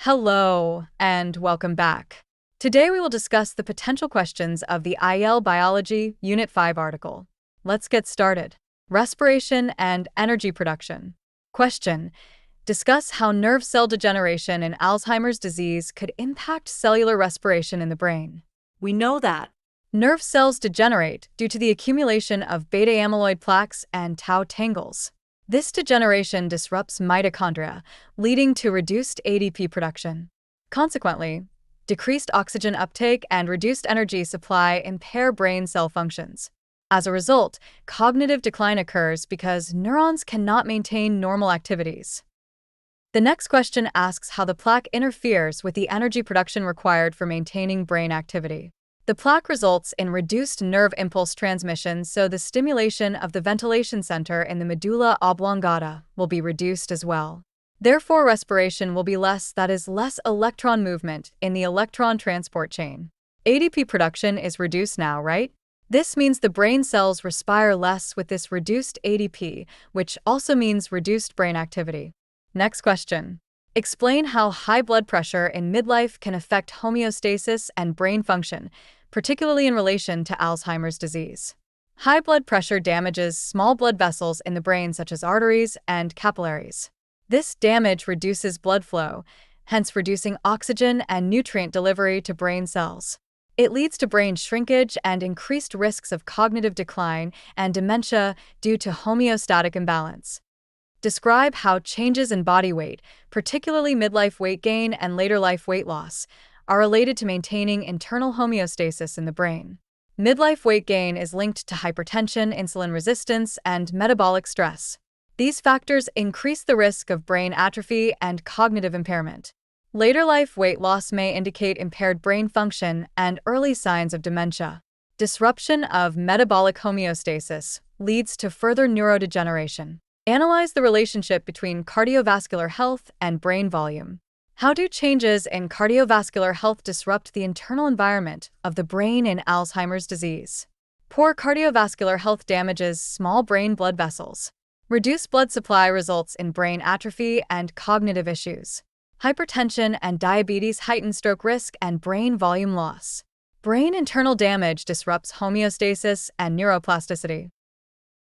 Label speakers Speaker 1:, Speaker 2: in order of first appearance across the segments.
Speaker 1: Hello, and welcome back. Today we will discuss the potential questions of the IAL Biology Unit 5 article. Let's get started. Respiration and energy production. Question: discuss how nerve cell degeneration in Alzheimer's disease could impact cellular respiration in the brain.
Speaker 2: We know that.
Speaker 1: Nerve cells degenerate due to the accumulation of beta-amyloid plaques and tau tangles. This degeneration disrupts mitochondria, leading to reduced ADP production. Consequently, decreased oxygen uptake and reduced energy supply impair brain cell functions. As a result, cognitive decline occurs because neurons cannot maintain normal activities. The next question asks how the plaque interferes with the energy production required for maintaining brain activity. The plaque results in reduced nerve impulse transmission, so the stimulation of the ventilation center in the medulla oblongata will be reduced as well. Therefore, respiration will be less, that is, less electron movement in the electron transport chain. ADP production is reduced now, right? This means the brain cells respire less with this reduced ADP, which also means reduced brain activity. Next question. Explain how high blood pressure in midlife can affect homeostasis and brain function, particularly in relation to Alzheimer's disease. High blood pressure damages small blood vessels in the brain such as arteries and capillaries. This damage reduces blood flow, hence reducing oxygen and nutrient delivery to brain cells. It leads to brain shrinkage and increased risks of cognitive decline and dementia due to homeostatic imbalance. Describe how changes in body weight, particularly midlife weight gain and later life weight loss, are related to maintaining internal homeostasis in the brain. Midlife weight gain is linked to hypertension, insulin resistance, and metabolic stress. These factors increase the risk of brain atrophy and cognitive impairment. Later life weight loss may indicate impaired brain function and early signs of dementia. Disruption of metabolic homeostasis leads to further neurodegeneration. Analyze the relationship between cardiovascular health and brain volume. How do changes in cardiovascular health disrupt the internal environment of the brain in Alzheimer's disease? Poor cardiovascular health damages small brain blood vessels. Reduced blood supply results in brain atrophy and cognitive issues. Hypertension and diabetes heighten stroke risk and brain volume loss. Brain internal damage disrupts homeostasis and neuroplasticity.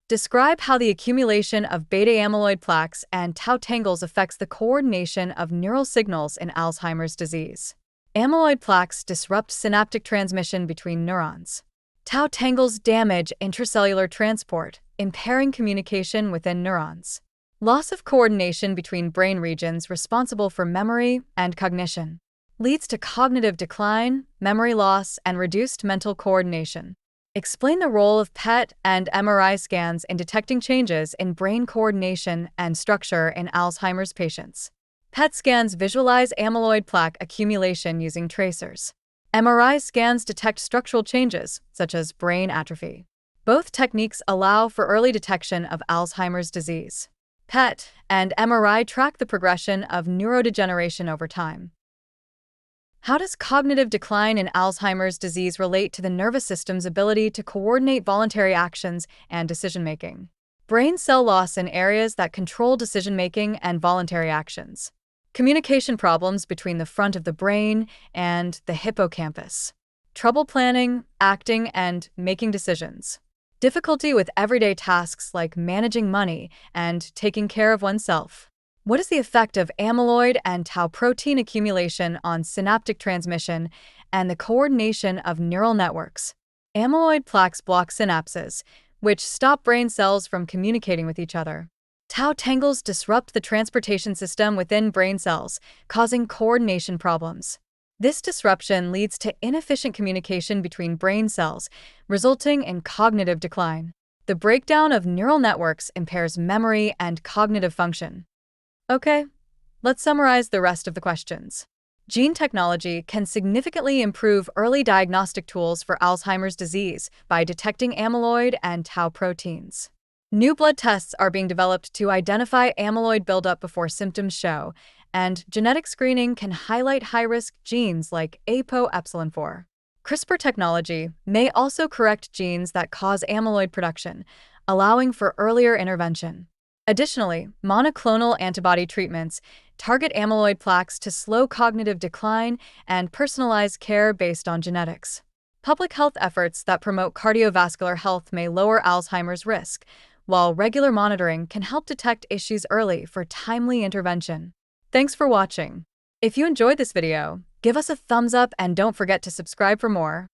Speaker 1: Describe how the accumulation of beta-amyloid plaques and tau tangles affects the coordination of neural signals in Alzheimer's disease. Amyloid plaques disrupt synaptic transmission between neurons. Tau tangles damage intracellular transport, impairing communication within neurons. Loss of coordination between brain regions responsible for memory and cognition leads to cognitive decline, memory loss, and reduced mental coordination. Explain the role of PET and MRI scans in detecting changes in brain coordination and structure in Alzheimer's patients. PET scans visualize amyloid plaque accumulation using tracers. MRI scans detect structural changes, such as brain atrophy. Both techniques allow for early detection of Alzheimer's disease. PET and MRI track the progression of neurodegeneration over time. How does cognitive decline in Alzheimer's disease relate to the nervous system's ability to coordinate voluntary actions and decision-making? Brain cell loss in areas that control decision-making and voluntary actions. Communication problems between the front of the brain and the hippocampus. Trouble planning, acting, and making decisions. Difficulty with everyday tasks like managing money and taking care of oneself. What is the effect of amyloid and tau protein accumulation on synaptic transmission and the coordination of neural networks? Amyloid plaques block synapses, which stop brain cells from communicating with each other. Tau tangles disrupt the transportation system within brain cells, causing coordination problems. This disruption leads to inefficient communication between brain cells, resulting in cognitive decline. The breakdown of neural networks impairs memory and cognitive function. Okay, let's summarize the rest of the questions. Gene technology can significantly improve early diagnostic tools for Alzheimer's disease by detecting amyloid and tau proteins. New blood tests are being developed to identify amyloid buildup before symptoms show, and genetic screening can highlight high-risk genes like ApoE4. CRISPR technology may also correct genes that cause amyloid production, allowing for earlier intervention. Additionally, monoclonal antibody treatments target amyloid plaques to slow cognitive decline and personalize care based on genetics. Public health efforts that promote cardiovascular health may lower Alzheimer's risk, while regular monitoring can help detect issues early for timely intervention. Thanks for watching. If you enjoyed this video, give us a thumbs up and don't forget to subscribe for more.